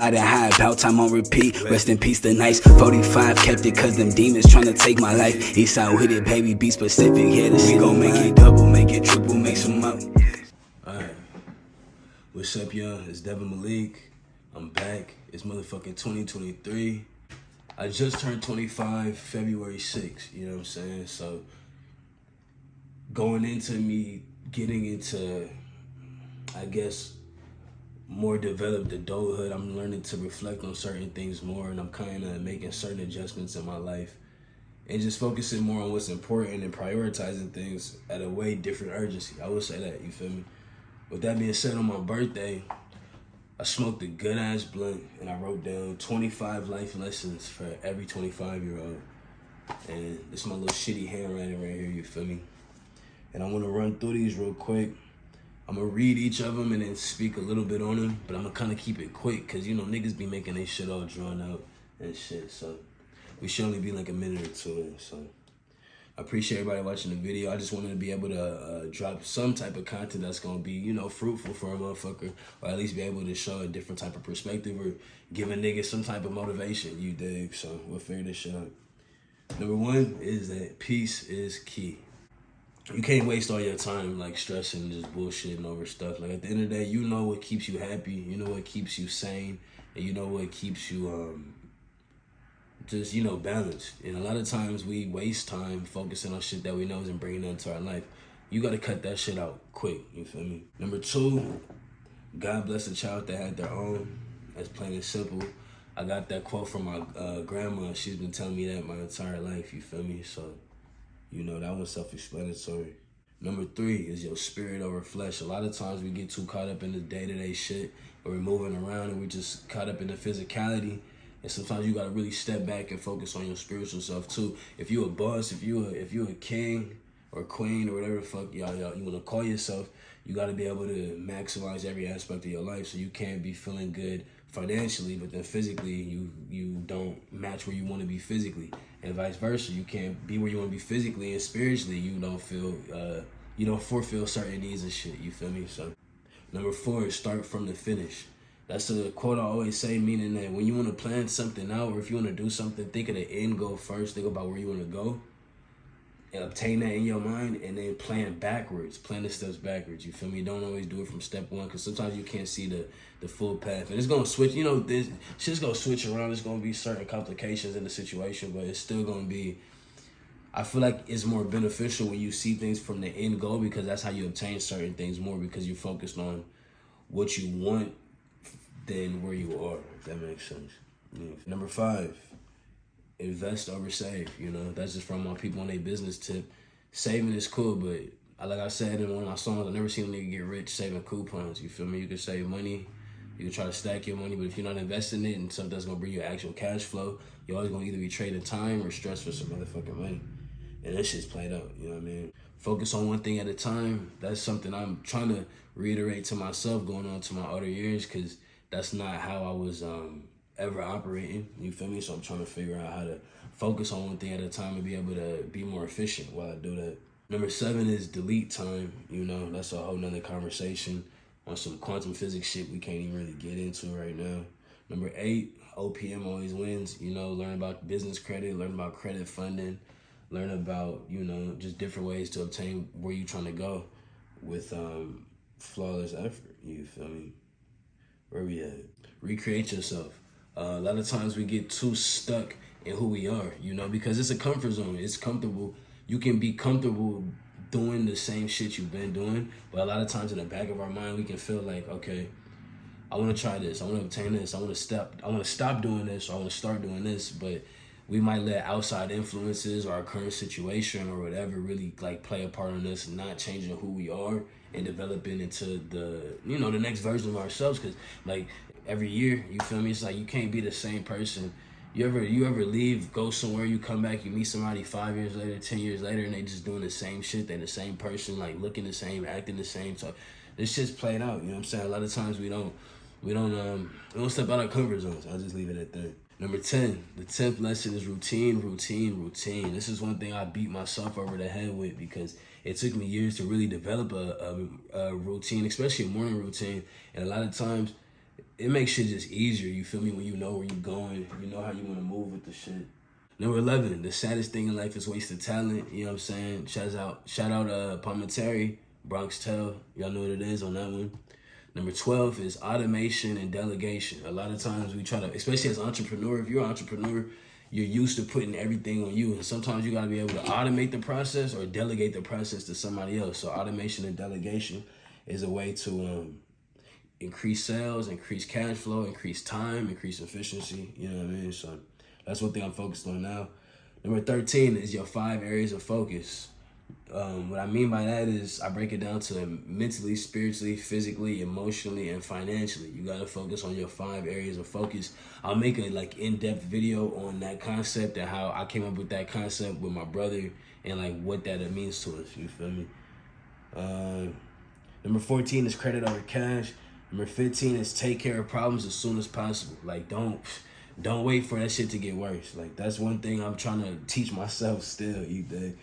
I done high, about time on repeat. Rest in peace, the nice 45 kept it, cause them demons tryna take my life. Eastside with it, baby, be specific. Yeah, this shit gon' make it double, make it triple, make some up. Alright, what's up, y'all? It's Devin Malik. I'm back. It's motherfucking 2023. I just turned 25 February 6th, you know what I'm saying? So, going into me getting into, I guess, more developed adulthood, I'm learning to reflect on certain things more, and I'm kind of making certain adjustments in my life and just focusing more on what's important and prioritizing things at a way different urgency. I would say that, you feel me? With that being said, on my birthday, I smoked a good ass blunt and I wrote down 25 life lessons for every 25-year-old. And this is my little shitty handwriting right here, you feel me? And I want to run through these real quick. I'm going to read each of them and then speak a little bit on them, but I'm going to kind of keep it quick because, you know, niggas be making their shit all drawn out and shit. So we should only be like a minute or two in. So I appreciate everybody watching the video. I just wanted to be able to drop some type of content that's going to be, you know, fruitful for a motherfucker, or at least be able to show a different type of perspective or give a nigga some type of motivation, you dig? So we'll figure this shit out. Number one is that peace is key. You can't waste all your time like stressing and just bullshitting over stuff. Like at the end of the day, you know what keeps you happy, you know what keeps you sane, and you know what keeps you just, you know, balanced. And a lot of times we waste time focusing on shit that we know isn't bringing nothing to our life. You gotta cut that shit out quick, you feel me? Number two, God bless a child that had their own. That's plain and simple. I got that quote from my grandma. She's been telling me that my entire life, you feel me? So, you know, that was self-explanatory. Number three is your spirit over flesh. A lot of times we get too caught up in the day-to-day shit, or we're moving around and we're just caught up in the physicality. And sometimes you gotta really step back and focus on your spiritual self too. If you a boss, if you a king or queen or whatever the fuck y'all you wanna call yourself, you gotta be able to maximize every aspect of your life. So you can't be feeling good financially, but then physically you don't match where you want to be physically, and vice versa. You can't be where you want to be physically, and spiritually you don't feel you don't fulfill certain needs and shit, you feel me? So number four is start from the finish. That's a quote I always say, meaning that when you want to plan something out, or if you want to do something, think of the end goal first. Think about where you want to go and obtain that in your mind, and then plan backwards, plan the steps backwards, you feel me? Don't always do it from step one, because sometimes you can't see the full path, and it's gonna switch, you know, this shit's gonna switch around. There's gonna be certain complications in the situation, but it's still gonna be, I feel like it's more beneficial when you see things from the end goal, because that's how you obtain certain things more, because you're focused on what you want than where you are, if that makes sense. Yeah. Number five, invest over save. You know, that's just from my people on their business tip. Saving is cool, but like I said in one of my songs, I never seen a nigga get rich saving coupons. You feel me? You can save money, you can try to stack your money, but if you're not investing it in something that's gonna bring you actual cash flow, you're always gonna either be trading time or stress for some motherfucking money. And that shit's played out, you know what I mean? Focus on one thing at a time. That's something I'm trying to reiterate to myself going on to my older years, because that's not how I was ever operating, you feel me? So I'm trying to figure out how to focus on one thing at a time and be able to be more efficient while I do that. Number seven is delete time. You know, that's a whole nother conversation on some quantum physics shit we can't even really get into right now. Number eight, OPM always wins. You know, learn about business credit, learn about credit funding, learn about, you know, just different ways to obtain where you're trying to go with flawless effort, you feel me? Where we at? Recreate yourself. A lot of times we get too stuck in who we are, you know, because it's a comfort zone. It's comfortable. You can be comfortable doing the same shit you've been doing, but a lot of times in the back of our mind, we can feel like, okay, I want to try this. I want to obtain this. I want to stop doing this, or I want to start doing this, but we might let outside influences or our current situation or whatever really like play a part in us not changing who we are and developing into the, you know, the next version of ourselves. Because like every year, you feel me, it's like you can't be the same person. You ever leave, go somewhere, you come back, you meet somebody 5 years later, 10 years later, and they just doing the same shit. They the same person, like looking the same, acting the same. So this shit's played out, you know what I'm saying? A lot of times we don't step out our comfort zones. I'll just leave it at that. Number 10, the 10th lesson is routine, routine, routine. This is one thing I beat myself over the head with, because it took me years to really develop a routine, especially a morning routine. And a lot of times it makes shit just easier, you feel me, when you know where you're going, you know how you want to move with the shit. Number 11, the saddest thing in life is wasted talent. You know what I'm saying? Shout out Palmentary, Bronx Tell. Y'all know what it is on that one. Number 12 is automation and delegation. A lot of times we try to, especially as an entrepreneur, if you're an entrepreneur, you're used to putting everything on you. And sometimes you got to be able to automate the process or delegate the process to somebody else. So automation and delegation is a way to increase sales, increase cash flow, increase time, increase efficiency. You know what I mean? So that's one thing I'm focused on now. Number 13 is your 5 areas of focus. What I mean by that is I break it down to mentally, spiritually, physically, emotionally, and financially. You gotta focus on your 5 areas of focus. I'll make a in-depth video on that concept and how I came up with that concept with my brother and what that it means to us. You feel me? Number 14 is credit over cash. Number 15 is take care of problems as soon as possible. Don't wait for that shit to get worse. That's one thing I'm trying to teach myself still. You dig?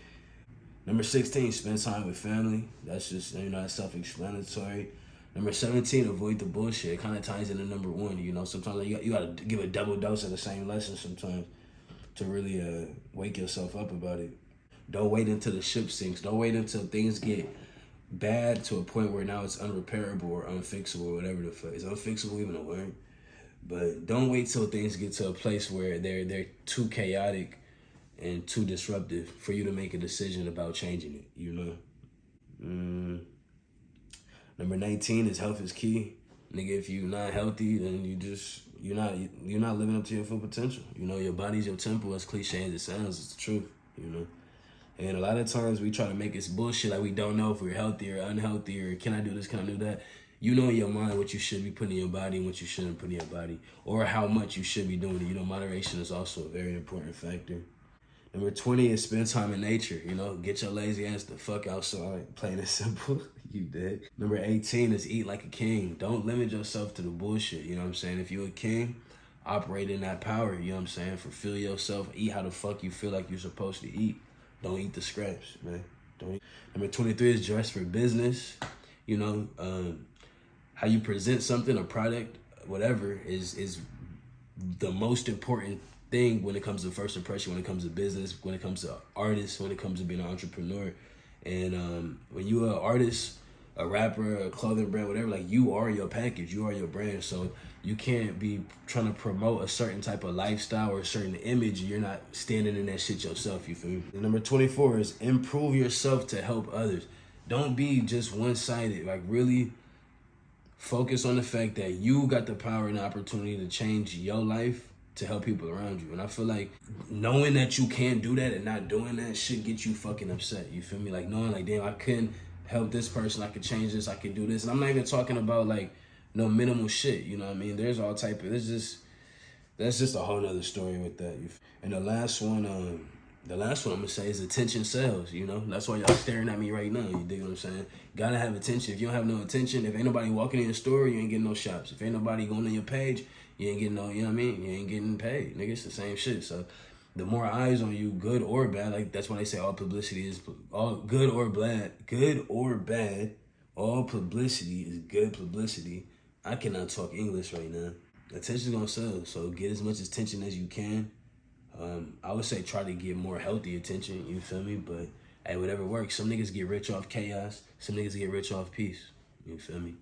Number 16, spend time with family. That's just, that's self-explanatory. Number 17, avoid the bullshit. It kind of ties into number 1. Sometimes you got to give a double dose of the same lesson sometimes to really wake yourself up about it. Don't wait until the ship sinks. Don't wait until things get bad to a point where now it's unrepairable or unfixable or whatever the fuck. Is unfixable even a word? But don't wait till things get to a place where they're too chaotic and too disruptive for you to make a decision about changing it, Number 19 is health is key. Nigga, if you're not healthy, then you're not living up to your full potential. Your body's your temple, as cliche as it sounds, it's the truth, And a lot of times we try to make this bullshit we don't know if we're healthy or unhealthy or can I do this, can I do that? You know in your mind what you should be putting in your body and what you shouldn't put in your body, or how much you should be doing it. Moderation is also a very important factor. Number 20 is spend time in nature. Get your lazy ass the fuck outside. Plain and simple. You did. Number 18 is eat like a king. Don't limit yourself to the bullshit. You know what I'm saying? If you're a king, operate in that power. You know what I'm saying? Fulfill yourself. Eat how the fuck you feel like you're supposed to eat. Don't eat the scraps, man. Don't eat. Number 23 is dress for business. How you present something, a product, whatever, is the most important thing when it comes to first impression, when it comes to business, when it comes to artists, when it comes to being an entrepreneur. And when you're an artist, a rapper, a clothing brand, whatever, you are your package, you are your brand. So you can't be trying to promote a certain type of lifestyle or a certain image. You're not standing in that shit yourself, you feel me? And number 24 is improve yourself to help others. Don't be just one-sided. Really focus on the fact that you got the power and the opportunity to change your life to help people around you. And I feel like knowing that you can't do that and not doing that should get you fucking upset. You feel me? Knowing damn, I couldn't help this person, I could change this, I could do this. And I'm not even talking about no minimal shit, you know what I mean? There's all type of, that's just a whole nother story with that. And the last one I'm gonna say is attention sells, That's why y'all staring at me right now, you dig what I'm saying? Gotta have attention. If you don't have no attention, if ain't nobody walking in your store, you ain't getting no shops. If ain't nobody going on your page, you ain't getting no, you know what I mean? You ain't getting paid, nigga. It's the same shit. So the more eyes on you, good or bad, that's why they say all publicity is all good or bad, all publicity is good publicity. I cannot talk English right now. Attention's gonna sell, so get as much attention as you can. I would say try to get more healthy attention, you feel me? But hey, whatever works. Some niggas get rich off chaos. Some niggas get rich off peace. You feel me?